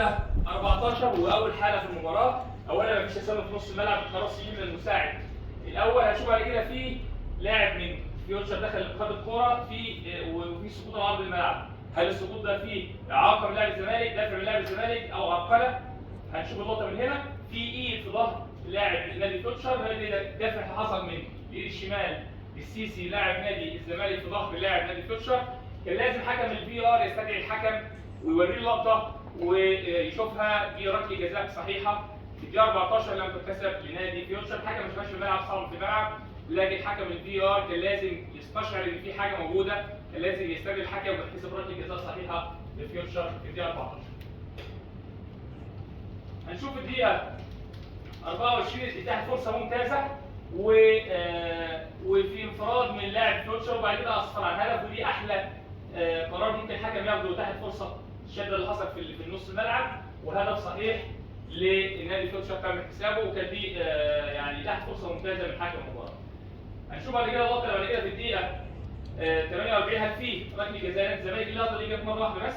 14 واول حاله في المباراه. اولا مفيش تسلل في نص الملعب، خلاص يجي من المساعد الاول. هنشوف بعد كده في لاعب من فيوتشر دخل خد الكوره وفي سقوط على ارض الملعب. هل السقوط ده فيه اعاقه من لاعب الزمالك، دافع من لاعب الزمالك او عرقله؟ هنشوف اللقطه من هنا. في ايد في ظهر لاعب نادي فيوتشر، هذا دافع حصل من الايد الشمال السيسي لاعب نادي الزمالك في ظهر لاعب نادي فيوتشر. كان لازم حكم الفي ار يستدعي الحكم ويوريه اللقطه ويشوفها. دي ركله جزاء صحيحه في الدقيقه 14 لم تكتسب لنادي فيوتشر. الحكم ما شافهاش في الملعب، صعب في الملعب، لكن حكم الفي ار كان لازم يستشعر ان في حاجه موجوده، كان لازم يستدعي الحكم ويحتسب ركله جزاء صحيحه لفيوتشر في الدقيقه 14. هنشوف الدقيقه 24 اتاحت فرصه ممتازه وفي انفراد من لاعب فيوتشر وبعد كده اصفر عن هدف، ودي احلى قرار ممكن الحكم ياخده. اتاحت فرصه الشده اللي حصل في نص الملعب وهدف صحيح لنادي فيوتشر تم احتسابه، وكان دي يعني اتاحت فرصه ممتازه من حكم المباراه. هنشوف بعد كده اللقطه اللي بعد كده في الدقيقه 48 هل في ركله جزاء نادي الزمالك. اللقطه دي جت مره واحده بس،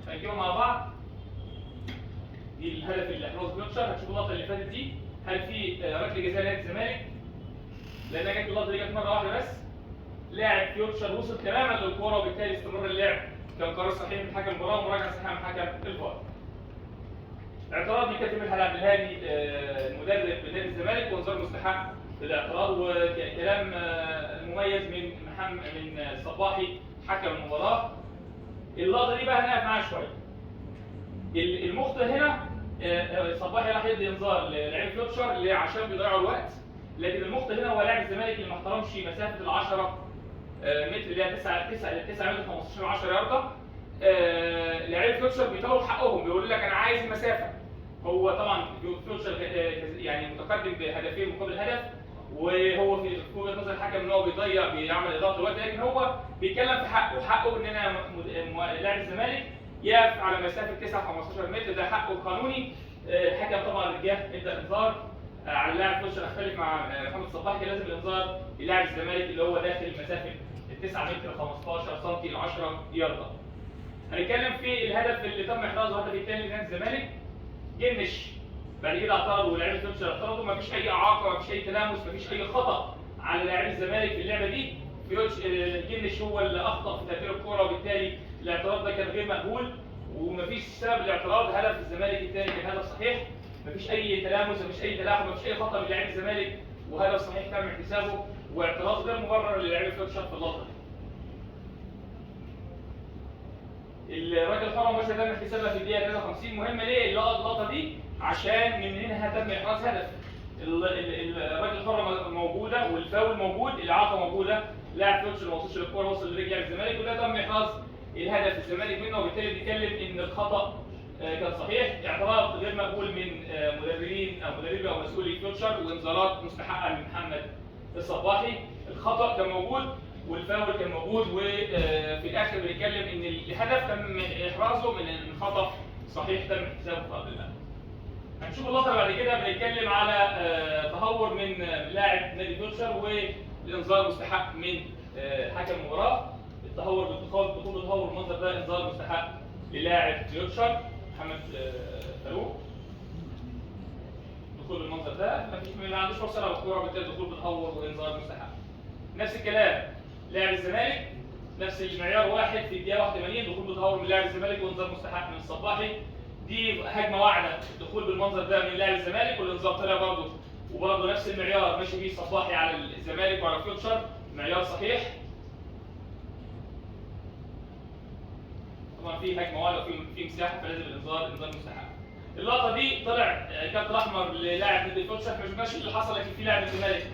هنجيبها مع بعض. دي الهدف اللي احراز فيوتشر. هتشوف اللقطه اللي فاتت دي، هل في ركله جزاء نادي الزمالك؟ لانها جت اللقطه دي جت مره واحده بس. لاعب فيوتشر وصل تماما للكوره وبالتالي استمر اللعب. كان قرار صحيح من حكم المباراه ومراجعه صحيحه من حكم الفار. اعتراض من كابتن مدحت عبد الهادي المدرب نادي الزمالك وانذار مستحق للاعتراض، وكلام مميز من الصباحي حكم المباراه. اللقطه دي بقى هنقف معاها شويه. المخطئ هنا الصباحي راح يدي انذار للاعب فيوتشر عشان بيضيعوا الوقت، لكن المخطئ هنا هو لاعب الزمالك اللي ما احترمش مسافه ال 10 متر اللي هي 9 متر 15 10 يارده. لاعب فيوتشر بيطالبوا حقهم، بيقول لك انا عايز المسافه. هو طبعا فيوتشر يعني متقدم بهدفين مقابل هدف، وهو في وجهه نظر الحكم ان هو بيعمل اضاعه الوقت، لكن هو بيتكلم في حقه ان انا لاعب الزمالك يقف على مسافه 9 15 متر، ده حقه القانوني. الحكم طبعا رجاه ادى انذار على اللاعب فيوتشر. اختلف مع محمد صباحي، كان لازم الانذار للاعب الزمالك اللي هو داخل مسافه 9 متر 15 سم ل 10 يارده. هنتكلم في الهدف اللي تم احرازه، الهدف الثاني لنادي الزمالك. جنش بعد كده اعترضوا ولاعيبه فيوتشر اعترضوا، مفيش اي اعاقه، مفيش اي تلامس، مفيش اي خطا على لاعبي الزمالك في اللعبه دي. جنش هو اللي اخطا في تأثير الكوره وبالتالي الاعتراض ده كان غير مقبول ومفيش سبب للاعتراض. هدف الزمالك الثاني كان هدف صحيح، مفيش اي تلامس، مفيش اي تلاحم، مفيش اي خطا من لاعبي الزمالك وهدف صحيح تم احتسابه، واعتراض غير مبرر للاعبي فيوتشر في اللقطه دي. الراجل الحرة مباشرة تم احتسابها في الدقيقة 53. مهمة ليه اللقطة دي؟ عشان من هنا تم إحراز هدف. الراجل الحرة موجودة والفاول موجود، الإعاقة موجودة، لاعب فيوتشر ما وصلش للكورة، وصل لرجل لاعب الزمالك، وده تم إحراز الهدف الزمالك منه، وبالتالي بيتكلم إن الخطأ كان صحيح. اعتراض غير مقبول من مدربين أو مسؤولي فيوتشر، وإنذارات مستحقة من محمد الصباحي. الخطأ كان موجود والفاول كان موجود، وفي الاخر بنتكلم ان الهدف تم احرازه من خطا صحيح تم احتسابه في ارض الملعب. هنشوف اللقطه بعد كده بنتكلم على تهور من لاعب نادي فيوتشر والانذار مستحق من حكم المباراه. التهور بطول التهور المنظر ده انذار مستحق للاعب فيوتشر محمد فاروق. دخول بالمنظر ده ما عندوش فرصه على الكوره، وبالتالي دخول بتهور وانذار مستحق. نفس الكلام لاعب الزمالك، نفس المعيار واحد في الدقيقه 81 دخول بتهور من لاعب الزمالك وانذار مستحق من الصباحي. دي هجمه واعده الدخول بالمنظر ده من لاعب الزمالك والانذار طلع برضه، وبرضه نفس المعيار ماشي بيه الصباحي على الزمالك وعلى فيوتشر، معيار صحيح. طبعا في هجمه واعده وفي مساحه فلازم انذار مستحق. اللقطه دي طلع كارت احمر للاعب نادي فيوتشر، ما شفناش اللي حصل، لكن في لاعب الزمالك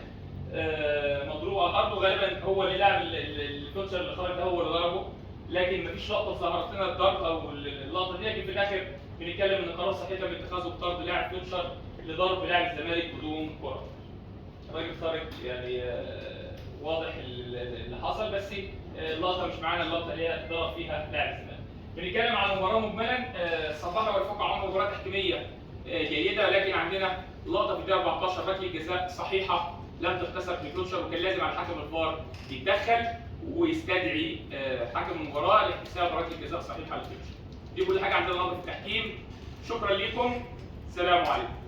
مضروب على الارض، وغالبا هو اللي لاعب الفيوتشر اللي خرج ده هو اللي ضربه، لكن مفيش لقطه ظهرت لنا الضرب او اللقطه دي، لكن في الاخر بنتكلم ان قرار صحيح تم اتخاذه بطرد لاعب فيوتشر لضرب لاعب الزمالك بدون كره. الراجل خارج يعني واضح اللي حصل، بس اللقطه مش معانا، اللقطه اللي هي ضرب فيها لاعب الزمالك. بنتكلم عن المباراه مجملا. صباحي والفقع عملوا مباراه تحكيميه جيده، ولكن عندنا لقطه في الدقيقه 14 ركله جزاء صحيحه لم تحتسب لفيوتشر، وكان لازم على حكم الفار يتدخل ويستدعي حكم المباراه لاحتساب ركله جزاء صحيحه لفيوتشر. دي كل حاجه عندنا النهارده في التحكيم. شكرا لكم، سلام عليكم.